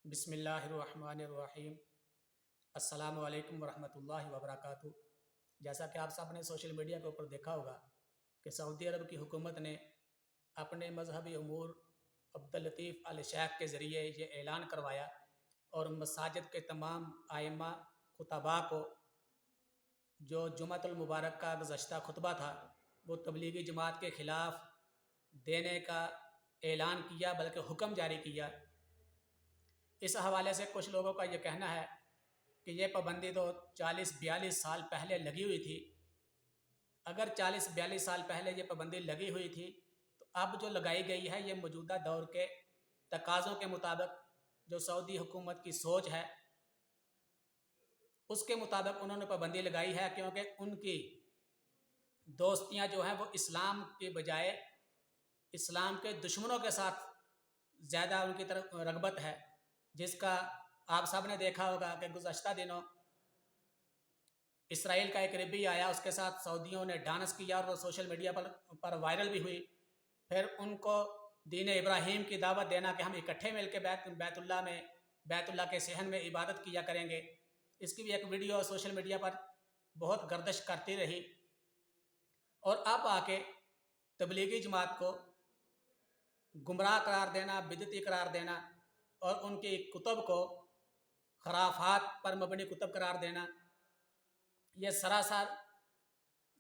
بسم اللہ الرحمن الرحیم۔ السلام علیکم ورحمۃ اللہ وبرکاتہ۔ جیسا کہ آپ سب نے سوشل میڈیا کے اوپر دیکھا ہوگا کہ سعودی عرب کی حکومت نے اپنے مذہبی امور عبداللطیف آل شیخ کے ذریعے یہ اعلان کروایا اور مساجد کے تمام ائمہ خطباء کو جو جمعۃ المبارک کا گزشتہ خطبہ تھا وہ تبلیغی جماعت کے خلاف دینے کا اعلان کیا، بلکہ حکم جاری کیا۔ اس حوالے سے کچھ لوگوں کا یہ کہنا ہے کہ یہ پابندی تو 40-42 سال پہلے لگی ہوئی تھی۔ اگر 40-42 سال پہلے یہ پابندی لگی ہوئی تھی تو اب جو لگائی گئی ہے یہ موجودہ دور کے تقاضوں کے مطابق، جو سعودی حکومت کی سوچ ہے اس کے مطابق انہوں نے پابندی لگائی ہے، کیونکہ ان کی دوستیاں جو ہیں وہ اسلام کے بجائے اسلام کے دشمنوں کے ساتھ زیادہ ان کی طرف رغبت ہے، جس کا آپ سب نے دیکھا ہوگا کہ گزشتہ دنوں اسرائیل کا ایک ربی آیا، اس کے ساتھ سعودیوں نے ڈانس کیا اور وہ سوشل میڈیا پر وائرل بھی ہوئی۔ پھر ان کو دین ابراہیم کی دعوت دینا کہ ہم اکٹھے مل کے بیت اللہ کے صحن میں عبادت کیا کریں گے، اس کی بھی ایک ویڈیو سوشل میڈیا پر بہت گردش کرتی رہی۔ اور اب آ کے تبلیغی جماعت کو گمراہ قرار دینا، بدعتی قرار دینا اور ان کی کتب کو خرافات پر مبنی کتب قرار دینا، یہ سراسر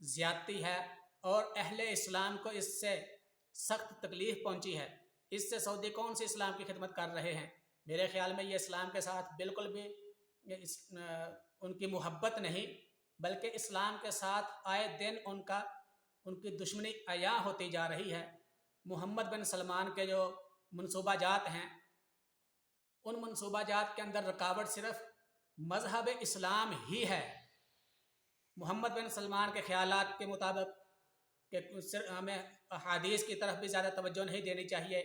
زیادتی ہے اور اہل اسلام کو اس سے سخت تکلیف پہنچی ہے۔ اس سے سعودی کون سی اسلام کی خدمت کر رہے ہیں؟ میرے خیال میں یہ اسلام کے ساتھ بالکل بھی ان کی محبت نہیں، بلکہ اسلام کے ساتھ آئے دن ان کی دشمنی عیاں ہوتی جا رہی ہے۔ محمد بن سلمان کے جو منصوبہ جات ہیں، ان منصوبہ جات کے اندر رکاوٹ صرف مذہب اسلام ہی ہے۔ محمد بن سلمان کے خیالات کے مطابق کہ ہمیں احادیث کی طرف بھی زیادہ توجہ نہیں دینی چاہیے،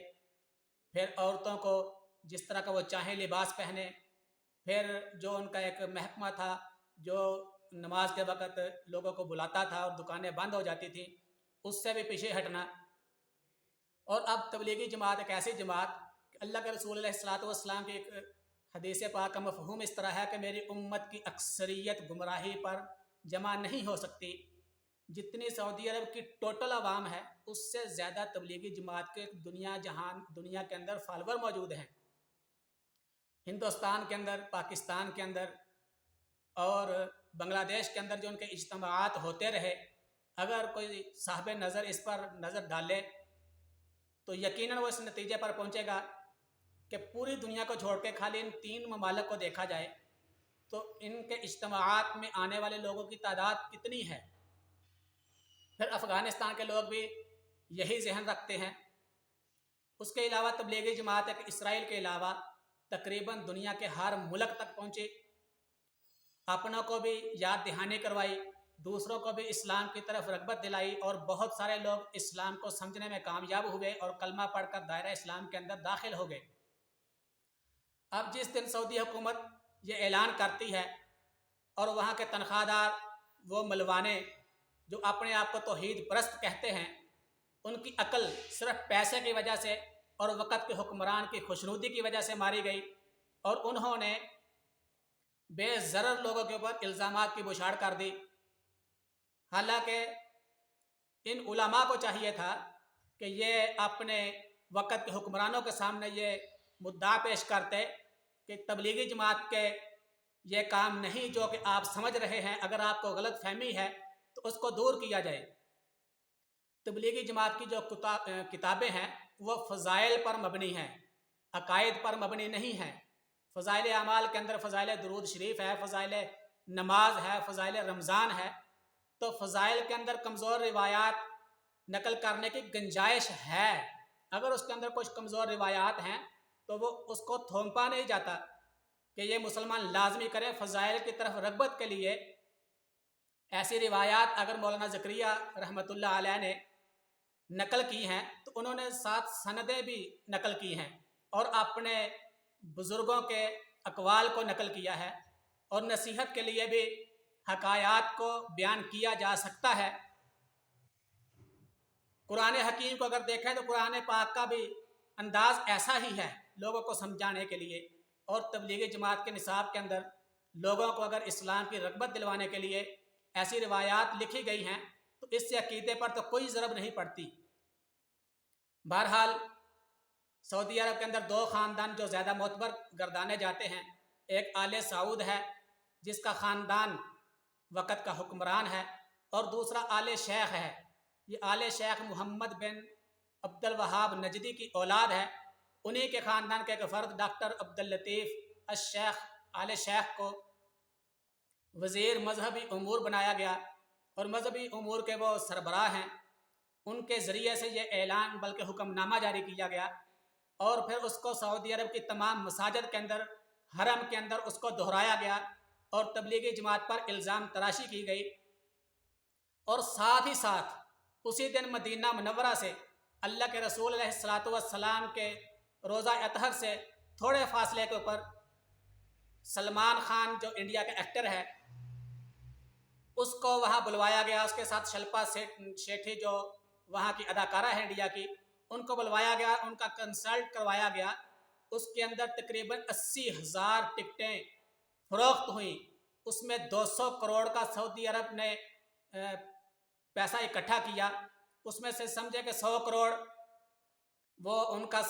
پھر عورتوں کو جس طرح کا وہ چاہیں لباس پہنے، پھر جو ان کا ایک محکمہ تھا جو نماز کے وقت لوگوں کو بلاتا تھا اور دکانیں بند ہو جاتی تھیں، اس سے بھی پیچھے ہٹنا۔ اور اب تبلیغی جماعت ایک ایسی جماعت کہ اللہ کے رسول علیہ الصلوۃ والسلام کی ایک حدیث پاک کا مفہوم اس طرح ہے کہ میری امت کی اکثریت گمراہی پر جمع نہیں ہو سکتی۔ جتنی سعودی عرب کی ٹوٹل عوام ہے اس سے زیادہ تبلیغی جماعت کے دنیا کے اندر فالوور موجود ہیں، ہندوستان کے اندر، پاکستان کے اندر اور بنگلہ دیش کے اندر جو ان کے اجتماعات ہوتے رہے، اگر کوئی صاحب نظر اس پر نظر ڈالے تو یقیناً وہ اس نتیجے پر پہنچے گا کہ پوری دنیا کو چھوڑ کے خالی ان 3 ممالک کو دیکھا جائے تو ان کے اجتماعات میں آنے والے لوگوں کی تعداد کتنی ہے۔ پھر افغانستان کے لوگ بھی یہی ذہن رکھتے ہیں۔ اس کے علاوہ تبلیغی جماعت ایک اسرائیل کے علاوہ تقریباً دنیا کے ہر ملک تک پہنچی، اپنوں کو بھی یاد دہانی کروائی، دوسروں کو بھی اسلام کی طرف رغبت دلائی، اور بہت سارے لوگ اسلام کو سمجھنے میں کامیاب ہوئے اور کلمہ پڑھ کر دائرہ اسلام کے اندر داخل ہو گئے۔ اب جس دن سعودی حکومت یہ اعلان کرتی ہے اور وہاں کے تنخواہ دار وہ ملوانے جو اپنے آپ کو توحید پرست کہتے ہیں، ان کی عقل صرف پیسے کی وجہ سے اور وقت کے حکمران کی خوشنودی کی وجہ سے ماری گئی، اور انہوں نے بے ضرر لوگوں کے اوپر الزامات کی بوچھاڑ کر دی۔ حالانکہ ان علماء کو چاہیے تھا کہ یہ اپنے وقت کے حکمرانوں کے سامنے یہ مدعا پیش کرتے کہ تبلیغی جماعت کے یہ کام نہیں جو کہ آپ سمجھ رہے ہیں، اگر آپ کو غلط فہمی ہے تو اس کو دور کیا جائے۔ تبلیغی جماعت کی جو کتابیں ہیں وہ فضائل پر مبنی ہیں، عقائد پر مبنی نہیں ہیں۔ فضائل اعمال کے اندر فضائل درود شریف ہے، فضائل نماز ہے، فضائل رمضان ہے، تو فضائل کے اندر کمزور روایات نقل کرنے کی گنجائش ہے۔ اگر اس کے اندر کچھ کمزور روایات ہیں تو وہ اس کو تھوپا نہیں جاتا کہ یہ مسلمان لازمی کرے۔ فضائل کی طرف رغبت کے لیے ایسی روایات اگر مولانا زکریا رحمۃ اللہ علیہ نے نقل کی ہیں تو انہوں نے 7 سندیں بھی نقل کی ہیں اور اپنے بزرگوں کے اقوال کو نقل کیا ہے، اور نصیحت کے لیے بھی حکایات کو بیان کیا جا سکتا ہے۔ قرآن حکیم کو اگر دیکھیں تو قرآن پاک کا بھی انداز ایسا ہی ہے لوگوں کو سمجھانے کے لیے، اور تبلیغی جماعت کے نصاب کے اندر لوگوں کو اگر اسلام کی رغبت دلوانے کے لیے ایسی روایات لکھی گئی ہیں تو اس سے عقیدے پر تو کوئی ضرب نہیں پڑتی۔ بہرحال سعودی عرب کے اندر دو خاندان جو زیادہ معتبر گردانے جاتے ہیں، ایک آل سعود ہے جس کا خاندان وقت کا حکمران ہے، اور دوسرا آل شیخ ہے۔ یہ آل شیخ محمد بن عبد الوہاب نجدی کی اولاد ہے۔ انہی کے خاندان کے ایک فرد ڈاکٹر عبداللطیف الشیخ آل شیخ کو وزیر مذہبی امور بنایا گیا، اور مذہبی امور کے وہ سربراہ ہیں۔ ان کے ذریعے سے یہ اعلان بلکہ حکم نامہ جاری کیا گیا، اور پھر اس کو سعودی عرب کی تمام مساجد کے اندر، حرم کے اندر اس کو دہرایا گیا، اور تبلیغی جماعت پر الزام تراشی کی گئی۔ اور ساتھ ہی ساتھ اسی دن مدینہ منورہ سے اللہ کے رسول علیہ الصلاۃ والسلام کے روضہ اطہر سے تھوڑے فاصلے کے اوپر سلمان خان جو انڈیا کا ایکٹر ہے، اس کو وہاں بلوایا گیا۔ اس کے ساتھ شلپا شیٹھی جو وہاں کی اداکارہ ہے انڈیا کی، ان کو بلوایا گیا، ان کا کنسلٹ کروایا گیا۔ اس کے اندر تقریباً 80,000 ٹکٹیں فروخت ہوئیں۔ اس میں 200 کروڑ کا سعودی عرب نے پیسہ اکٹھا کیا۔ اس میں سے سمجھے کہ 100 کروڑ وہ ان کا،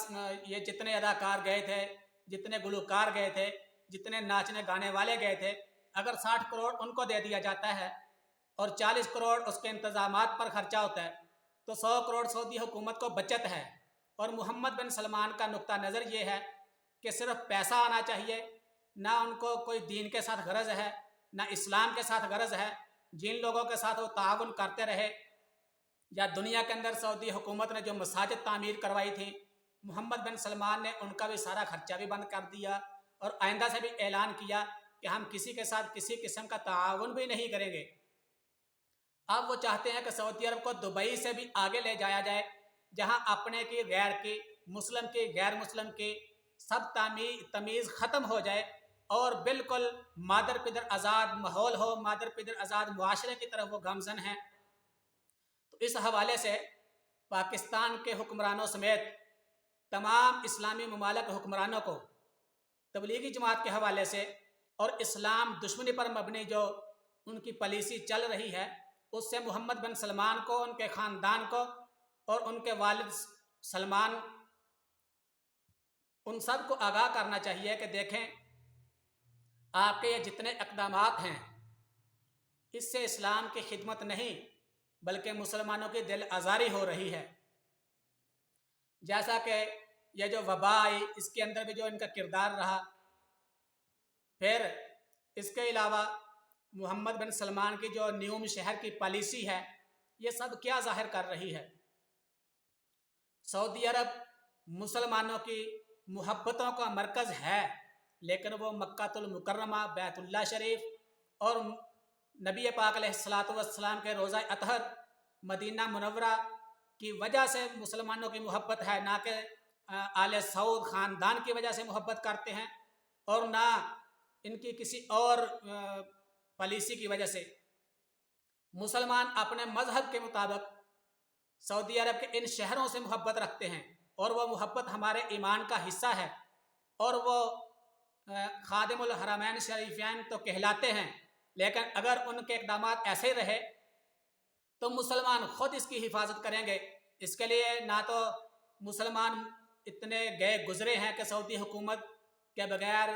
یہ جتنے اداکار گئے تھے، جتنے گلوکار گئے تھے، جتنے ناچنے گانے والے گئے تھے، اگر 60 کروڑ ان کو دے دیا جاتا ہے اور 40 کروڑ اس کے انتظامات پر خرچہ ہوتا ہے تو 100 کروڑ سعودی حکومت کو بچت ہے۔ اور محمد بن سلمان کا نقطہ نظر یہ ہے کہ صرف پیسہ آنا چاہیے، نہ ان کو کوئی دین کے ساتھ غرض ہے، نہ اسلام کے ساتھ غرض ہے۔ جن لوگوں کے ساتھ وہ تعاون کرتے رہے، یا دنیا کے اندر سعودی حکومت نے جو مساجد تعمیر کروائی تھی، محمد بن سلمان نے ان کا بھی سارا خرچہ بھی بند کر دیا، اور آئندہ سے بھی اعلان کیا کہ ہم کسی کے ساتھ کسی قسم کا تعاون بھی نہیں کریں گے۔ اب وہ چاہتے ہیں کہ سعودی عرب کو دبئی سے بھی آگے لے جایا جائے، جہاں اپنے کی، غیر کی، مسلم کی، غیر مسلم کی سب تمیز ختم ہو جائے، اور بالکل مادر پدر آزاد ماحول ہو، مادر پدر آزاد معاشرے کی طرف وہ گامزن ہیں۔ تو اس حوالے سے پاکستان کے حکمرانوں سمیت تمام اسلامی ممالک حکمرانوں کو تبلیغی جماعت کے حوالے سے اور اسلام دشمنی پر مبنی جو ان کی پالیسی چل رہی ہے، اس سے محمد بن سلمان کو، ان کے خاندان کو، اور ان کے والد سلمان، ان سب کو آگاہ کرنا چاہیے کہ دیکھیں آپ کے یہ جتنے اقدامات ہیں، اس سے اسلام کی خدمت نہیں بلکہ مسلمانوں کی دل آزاری ہو رہی ہے۔ جیسا کہ یہ جو وبا آئی، اس کے اندر بھی جو ان کا کردار رہا۔ پھر اس کے علاوہ محمد بن سلمان کی جو نیوم شہر کی پالیسی ہے، یہ سب کیا ظاہر کر رہی ہے؟ سعودی عرب مسلمانوں کی محبتوں کا مرکز ہے، لیکن وہ مکہ المکرمہ، بیت اللہ شریف اور نبی پاک علیہ الصلاۃ والسلام کے روضہ اطہر مدینہ منورہ کی وجہ سے مسلمانوں کی محبت ہے، نہ کہ آل سعود خاندان کی وجہ سے محبت کرتے ہیں، اور نہ ان کی کسی اور پالیسی کی وجہ سے۔ مسلمان اپنے مذہب کے مطابق سعودی عرب کے ان شہروں سے محبت رکھتے ہیں، اور وہ محبت ہمارے ایمان کا حصہ ہے، اور وہ خادم الحرمین شریفین تو کہلاتے ہیں، لیکن اگر ان کے اقدامات ایسے رہے تو مسلمان خود اس کی حفاظت کریں گے۔ اس کے لیے نہ تو مسلمان اتنے گئے گزرے ہیں کہ سعودی حکومت کے بغیر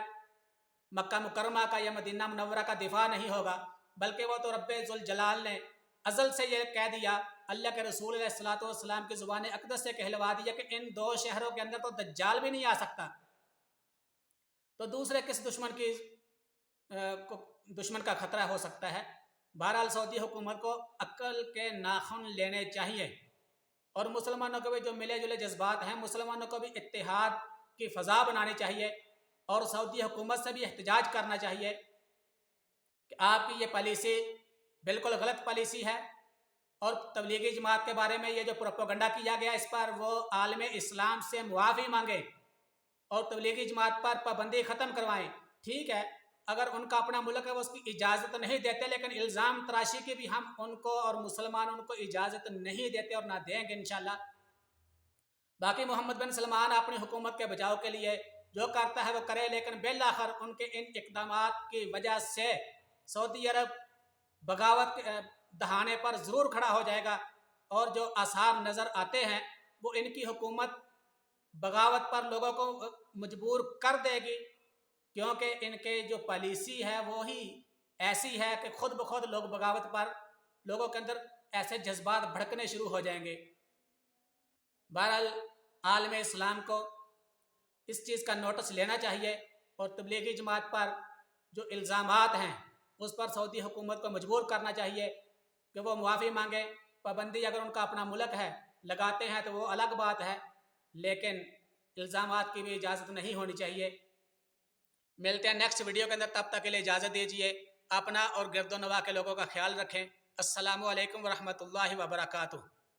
مکہ مکرمہ کا یا مدینہ منورہ کا دفاع نہیں ہوگا، بلکہ وہ تو رب ذوالجلال نے ازل سے یہ کہہ دیا، اللہ کے رسول علیہ الصلاۃ والسلام کی زبان اقدس سے کہلوا دیا کہ ان دو شہروں کے اندر تو دجال بھی نہیں آ سکتا، تو دوسرے کس دشمن کا خطرہ ہو سکتا ہے؟ بہرحال سعودی حکومت کو عقل کے ناخن لینے چاہیے، اور مسلمانوں کو بھی جو ملے جلے جذبات ہیں، مسلمانوں کو بھی اتحاد کی فضا بنانی چاہیے، اور سعودی حکومت سے بھی احتجاج کرنا چاہیے کہ آپ کی یہ پالیسی بالکل غلط پالیسی ہے، اور تبلیغی جماعت کے بارے میں یہ جو پروپیگنڈا کیا گیا، اس پر وہ عالم اسلام سے معافی مانگیں اور تبلیغی جماعت پر پابندی ختم کروائیں۔ ٹھیک ہے، اگر ان کا اپنا ملک ہے وہ اس کی اجازت نہیں دیتے، لیکن الزام تراشی کی بھی ہم ان کو اور مسلمان ان کو اجازت نہیں دیتے اور نہ دیں گے انشاءاللہ۔ باقی محمد بن سلمان اپنی حکومت کے بچاؤ کے لیے جو کرتا ہے وہ کرے، لیکن بالآخر ان کے ان اقدامات کی وجہ سے سعودی عرب بغاوت دہانے پر ضرور کھڑا ہو جائے گا، اور جو آثار نظر آتے ہیں وہ ان کی حکومت بغاوت پر لوگوں کو مجبور کر دے گی، کیونکہ ان کے جو پالیسی ہے وہی ایسی ہے کہ خود بخود لوگ بغاوت پر، لوگوں کے اندر ایسے جذبات بھڑکنے شروع ہو جائیں گے۔ بہرحال عالم اسلام کو اس چیز کا نوٹس لینا چاہیے اور تبلیغی جماعت پر جو الزامات ہیں اس پر سعودی حکومت کو مجبور کرنا چاہیے کہ وہ معافی مانگے۔ پابندی اگر ان کا اپنا ملک ہے لگاتے ہیں تو وہ الگ بات ہے، لیکن الزامات کی بھی اجازت نہیں ہونی چاہیے۔ ملتے ہیں نیکسٹ ویڈیو کے اندر، تب تک کے لیے اجازت دیجیے۔ اپنا اور گرد و نواح کے لوگوں کا خیال رکھیں۔ السلام علیکم ورحمۃ اللہ وبرکاتہ۔